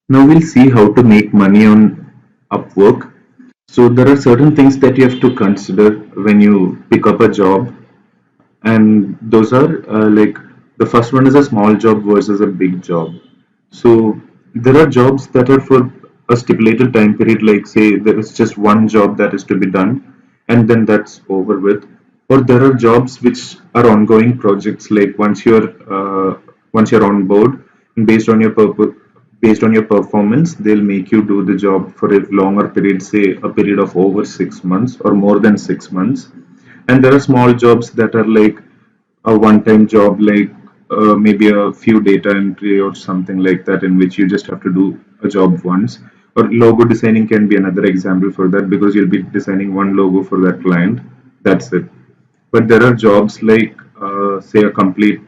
Now we'll see how to make money on Upwork. So there are certain things that you have to consider when you pick up a job, and those are like the first one is a small job versus a big job. So there are jobs that are for a stipulated time period, like say there is just one job that is to be done, and then that's over with. Or there are jobs which are ongoing projects, like once you're on board, and based on your performance, they'll make you do the job for a longer period, say a period of over 6 months or more than 6 months. And there are small jobs that are like a one-time job, like maybe a few data entry or something like that, in which you just have to do a job once. Or logo designing can be another example for that, because you'll be designing one logo for that client. That's it. But there are jobs like say a complete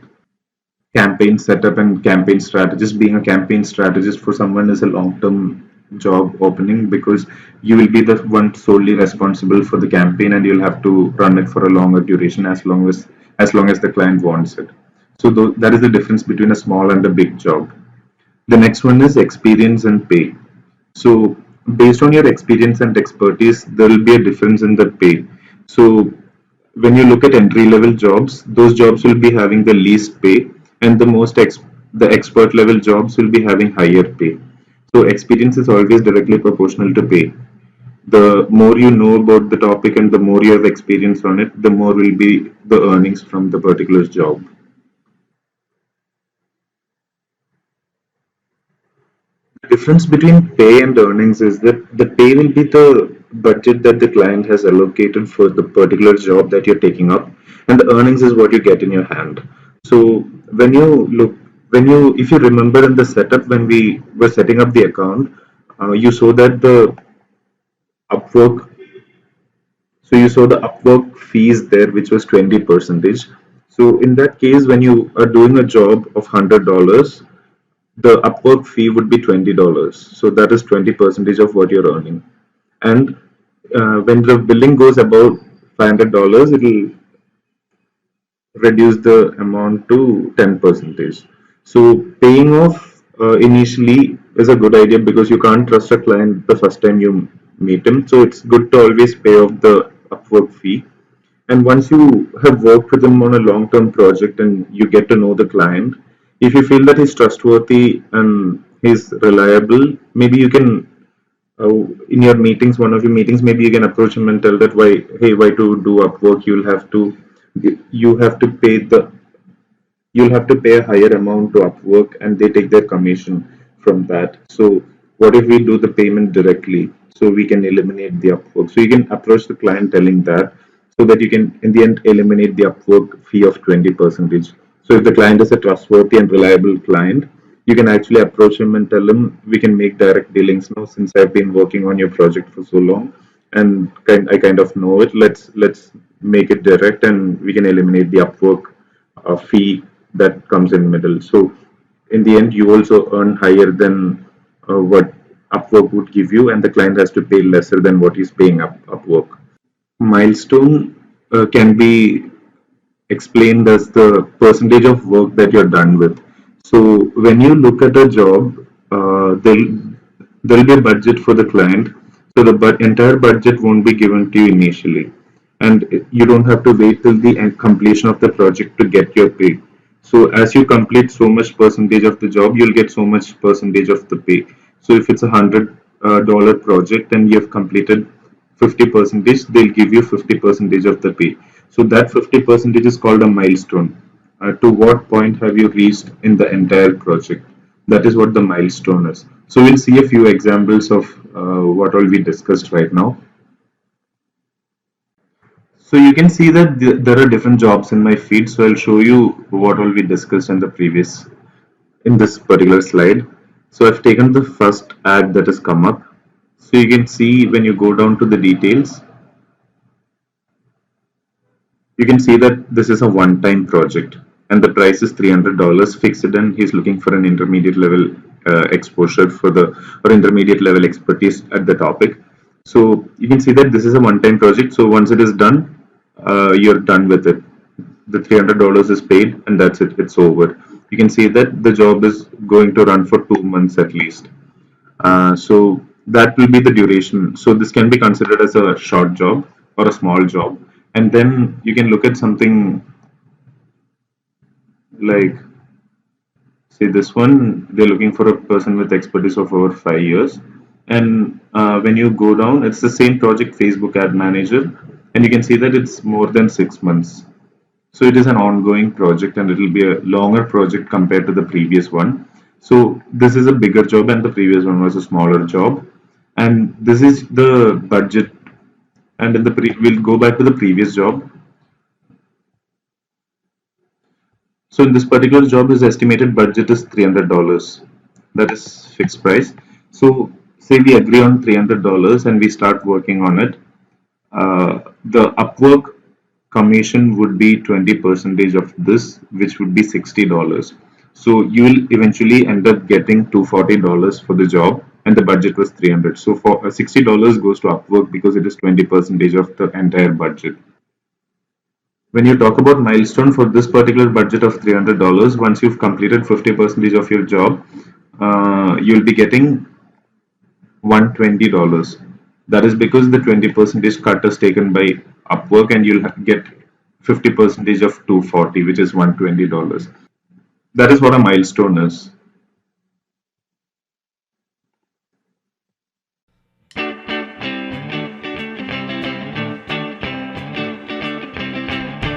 campaign setup and campaign strategist. Being a campaign strategist for someone is a long-term job opening, because you will be the one solely responsible for the campaign, and you'll have to run it for a longer duration, as long as the client wants it. So that is the difference between a small and a big job. The next one is experience and pay. So based on your experience and expertise, there will be a difference in the pay. So when you look at entry level jobs, those jobs will be having the least pay, and the expert level jobs will be having higher pay. So experience is always directly proportional to pay. The more you know about the topic and the more you have experience on it, the more will be the earnings from the particular job. The difference between pay and earnings is that the pay will be the budget that the client has allocated for the particular job that you're taking up, and the earnings is what you get in your hand. So when you look, if you remember in the setup when we were setting up the account, you saw that the Upwork, so you saw the Upwork fees there, which was 20 percentage. So in that case, when you are doing a job of $100, the Upwork fee would be $20. So that is 20 percentage of what you're earning. And when the billing goes above $500, it will reduce the amount to 10 percentage. So paying off initially is a good idea, because you can't trust a client the first time you meet him. So it's good to always pay off the Upwork fee. And once you have worked with him on a long term project and you get to know the client, if you feel that he's trustworthy and he's reliable, maybe you can, in your meetings, one of your meetings, maybe you can approach him and tell that why to do Upwork, you have to pay the you'll have to pay a higher amount to Upwork, and they take their commission from that. So what if we do the payment directly, so we can eliminate the Upwork? So you can approach the client telling that, so that you can in the end eliminate the Upwork fee of 20 percentage. So if the client is a trustworthy and reliable client, you can actually approach him and tell him, we can make direct dealings now, since I've been working on your project for so long, and I kind of know it. Let's make it direct, and we can eliminate the Upwork fee that comes in middle. So in the end, you also earn higher than what Upwork would give you, and the client has to pay lesser than what he's paying Upwork. Milestone can be explained as the percentage of work that you're done with. So when you look at a job, there'll be a budget for the client. So the entire budget won't be given to you initially, and you don't have to wait till the completion of the project to get your pay. So as you complete so much percentage of the job, you'll get so much percentage of the pay. So if it's $100 project and you have completed 50 percentage, they'll give you 50 percentage of the pay. So that 50 percentage is called a milestone. To what point have you reached in the entire project? That is what the milestone is. So we'll see a few examples of what all we discussed right now. So you can see that there are different jobs in my feed. So I'll show you what all we discussed in this particular slide. So I've taken the first ad that has come up. So you can see when you go down to the details, you can see that this is a one-time project, and the price is $300 fixed, and he's looking for an intermediate level exposure for the or intermediate level expertise at the topic. So you can see that this is a one-time project. So once it is done, you're done with it. The $300 is paid, and that's it. It's over. You can see that the job is going to run for 2 months at least. So that will be the duration. So this can be considered as a short job or a small job. And then you can look at something like, say this one, they're looking for a person with expertise of over 5 years. And when you go down, it's the same project, Facebook Ad Manager, and you can see that it's more than 6 months. So it is an ongoing project and it will be a longer project compared to the previous one. So this is a bigger job and the previous one was a smaller job. And this is the budget. And in the we'll go back to the previous job. So in this particular job, his estimated budget is $300. That is fixed price. So say we agree on $300 and we start working on it. The Upwork commission would be 20% of this, which would be $60. So you will eventually end up getting $240 for the job, and the budget was 300. So for $60 goes to Upwork because it is 20% of the entire budget. When you talk about milestone for this particular budget of $300, once you've completed 50% of your job, you'll be getting $120. That is because the 20% cut is taken by Upwork and you'll get 50% of 240, which is $120. That is what a milestone is.